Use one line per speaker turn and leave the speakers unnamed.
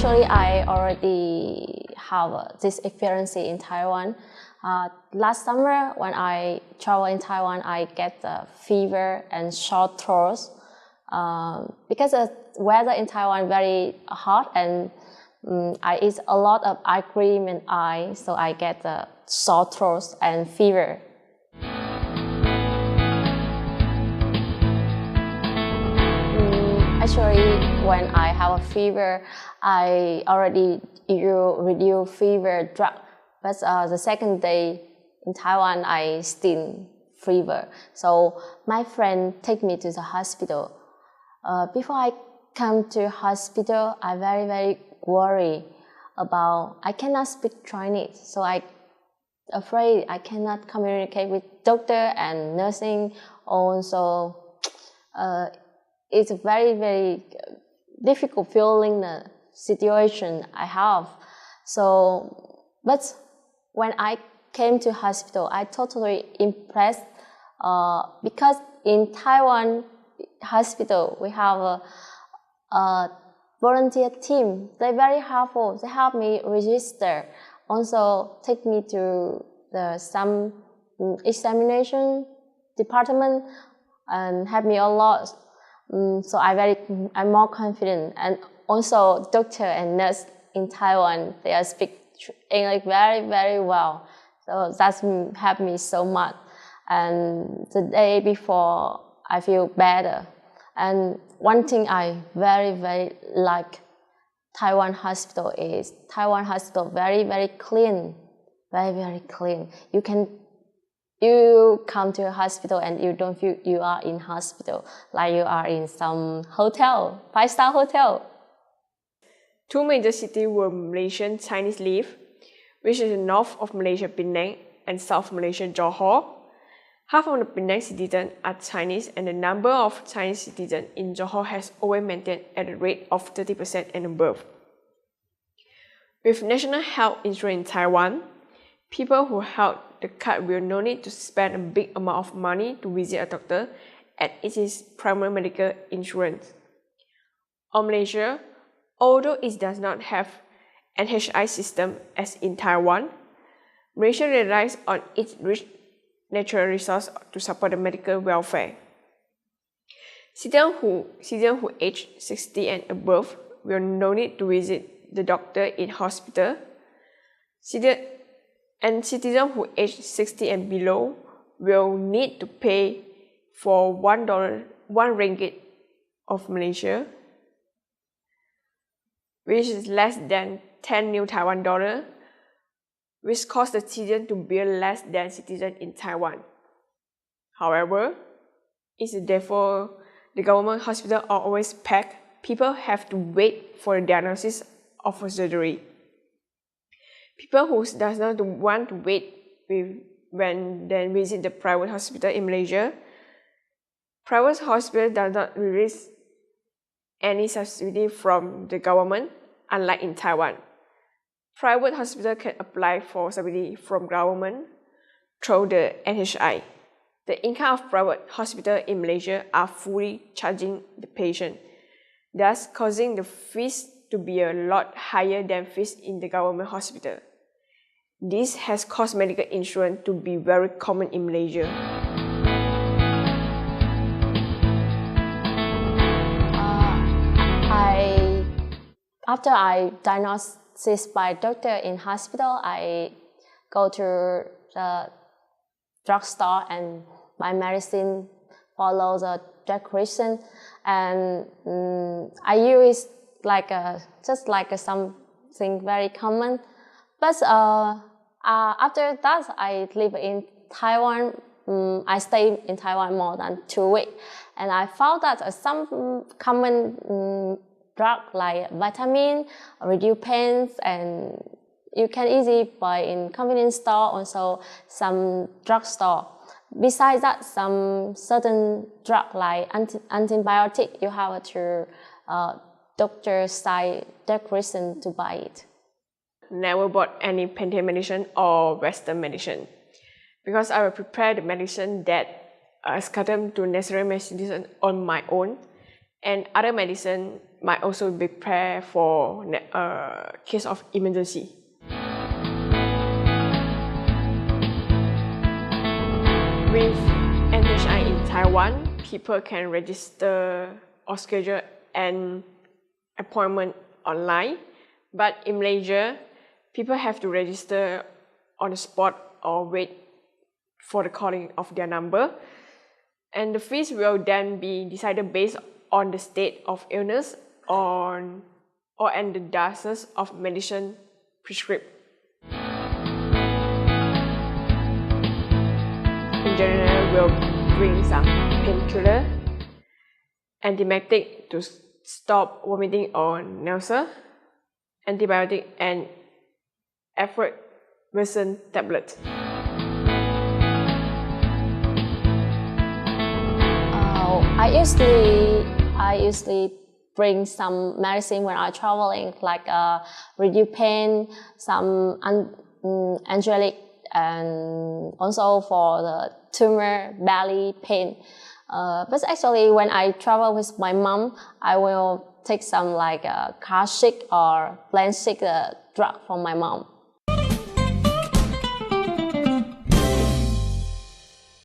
Actually, I already have this experience in Taiwan. Last summer, when I travel in Taiwan, I get the fever and sore throats because the weather in Taiwan very hot, and I eat a lot of ice cream and ice, so I get the sore throats and fever. Actually, when I have a fever, I already reduce fever drug, but the second day in Taiwan, I still fever. So my friend take me to the hospital. Before I come to hospital, I very worried about I cannot speak Chinese, so I afraid I cannot communicate with doctor and nursing. Also, it's a very difficult feeling the situation I have. So, but when I came to hospital, I totally impressed because in Taiwan hospital we have a volunteer team. They're very helpful. They help me register. Also take me to some examination department and help me a lot. So I'm more confident. And also doctor and nurse in Taiwan, they speak English very well. So that's helped me so much. And the day before, I feel better. And one thing I very like Taiwan hospital is Taiwan hospital very clean, very clean. You come to a hospital and you don't feel you are in hospital, like you are in some hotel, 5-star hotel.
Two major cities where Malaysian Chinese live, which is the north of Malaysia, Penang, and south of Malaysia, Johor. Half of the Penang citizens are Chinese, and the number of Chinese citizens in Johor has always maintained at a rate of 30% and above. With national health insurance in Taiwan, people who held the card will no need to spend a big amount of money to visit a doctor, as it is primary medical insurance. On Malaysia, although it does not have NHI system as in Taiwan, Malaysia relies on its rich natural resource to support the medical welfare. Citizens who age 60 and above will no need to visit the doctor in hospital. And citizens who age 60 and below will need to pay for $1 ringgit of Malaysia, which is less than 10 new Taiwan dollar, which costs the citizen to bill less than citizens in Taiwan. However, therefore the government hospitals are always packed. People have to wait for a diagnosis of a surgery. People who does not want to wait when they visit the private hospital in Malaysia, private hospital does not release any subsidy from the government, unlike in Taiwan. Private hospital can apply for subsidy from government through the NHI. The income of private hospital in Malaysia are fully charging the patient, thus causing the fees to be a lot higher than fees in the government hospital. This has caused medical insurance to be very common in Malaysia.
After I diagnosis by doctor in hospital, I go to the drugstore and buy medicine, follow the direction, and I use just like something very common. But after that, I live in Taiwan. I stay in Taiwan more than 2 weeks, and I found that some common drug like vitamin, reduce pains, and you can easily buy in convenience store, also some drugstore. Besides that, some certain drug like antibiotic, you have to doctor side direction to buy it.
Never bought any patent medicine or Western medicine, because I will prepare the medicine that is custom to necessary medicine on my own, and other medicine might also be prepared for case of emergency. With NHI in Taiwan, people can register or schedule an appointment online, but in Malaysia, people have to register on the spot or wait for the calling of their number, and the fees will then be decided based on the state of illness and the doses of medicine prescribed. In general, we'll bring some painkiller, antiemetic to stop vomiting or nausea, antibiotic, and effervescent tablet.
I usually bring some medicine when I'm traveling, like reduce pain, some angelic, and also for the tumor, belly pain. But actually, when I travel with my mom, I will take some like car sick or plane sick drug from my mom.